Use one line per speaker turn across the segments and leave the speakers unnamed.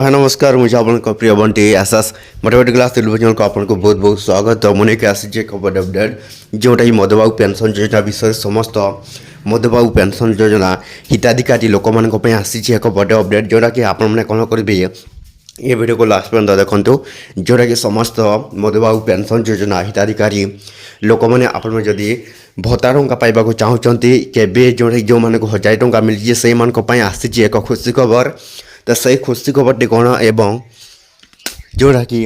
हाँ नमस्कार मुझे आपको प्रिय Bunty SS motivate class television को आपको बहुत बहुत स्वागत मुझे आसी एक बड़ अपडेट जोटा कि मधुबाबू पेंशन योजना विषय समस्त मधुबाबू पेंशन योजना हिताधिकारी लोक मानी आसी एक बड़ अपडेट जोटा कि आपने कौन करेंगे ये वीडियो को लास्ट पर्यटन देखो जोटा कि समस्त मधुबाबू पेंशन योजना हिताधिकारी लोक मैंने आपदी भत्ता टंका पाइबा चाहते केवे जोटा जो मैंने 1000 टंका मिली से आसी एक खुशी खबर तो सही खुशी खबरटी कौन एवं जोड़ा कि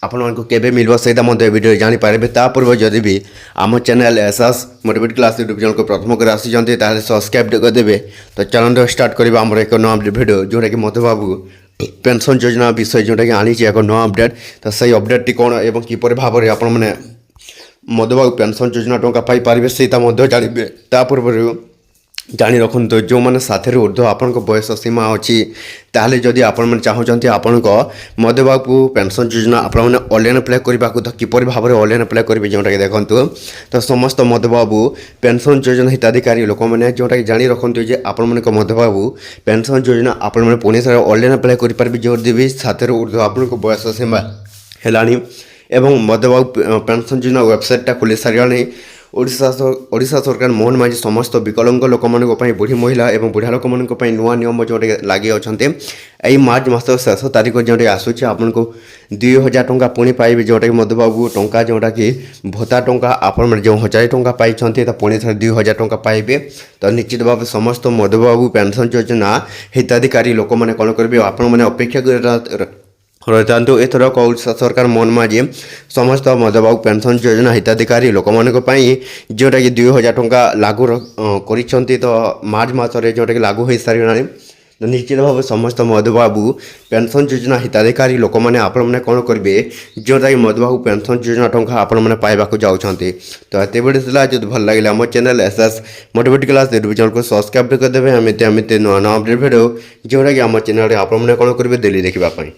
आपण केवे मिल वीडियो जानीपारे ता पूर्व जदि भी आम channel SS motivate class YouTube channel को प्रथम कर आसी सब्सक्राइब करदे। तो चलन स्टार्ट करवा आम एक नया वीडियो जोटा कि मधुबाबू पेंशन योजना विषय जोटा कि आनी एक नया अपडेट। तो सही अपडेट कौन एवं किपर भाव में आपण मैंने मधुबाबू पेंशन योजना टंका पाइपर से जानवे ता पूर्व जानी रखु जो मैंने साथी ऊर्ध्व आपण बयस सीमा अच्छी ताहले जदि आपण चाहते आपण मधुबाबू पेंशन योजना आपने ऑनलाइन अप्लाई करने तो किपर भाव में ऑनलाइन अप्लाई करेंगे जोटा कि देखो तो समस्त मधुबाबू पेंशन योजना हिताधिकारी लोक मैंने जोटा कि जानी रखु आपण मधुबाबू पेंशन योजना आपने पुणी थोड़े ऑनलाइन अप्लाई करेंगे जदि भी साथी ऊर्ध्व आपण बयस सीमा है एवं मधुबाबू पेंशन योजना वेबसाइटा खोली सारे ओडिशा सरकार मोहन माझी समस्त विकलांग लोक मानी बुढ़ी महिला और बुढ़ा लोक मानी नुआ नियम जोटे लगे अच्छा यही मार्च मास शेष तारीख जोटे आसूँ आपन को 2000 टंका पुणी पाइबे जोटा कि मधुबाबू टंका जोटा कि भत्ता टंका आपण जो 1000 टंका पाई तो पुणी थे 2000 टंका पाइबे। तो निश्चित भाव समस्त मधुबाबू पेंशन योजना हिताधिकारी लोक मैंने कौन करेंगे आपण मैंने अपेक्षा कर रही एथरक ओडिशा सरकार मोहन माझी समस्त मधुबाबू पेंशन योजना हिताधिकारी लोक जोटा कि 2000 टंका लागू कर तो मार्च मासरे जोटा कि लागू हो सारे। तो निश्चित भाव समस्त मधुबाबू पेंशन योजना हिताधिकारी लोक मैंने आपने कौन करेंगे जोटा कि मधुबाबू पेंशन योजना टंका आपने पाइबा जाऊँगी। तो एत वीडियो जो भल लगे आम channel SS motivate class YouTube channel को सब्सक्राइब करदे एमती नुआ नुआ अपडेट भिडियो जोटा कि आम चैनल आपने कौन करेंगे डेली देखापी।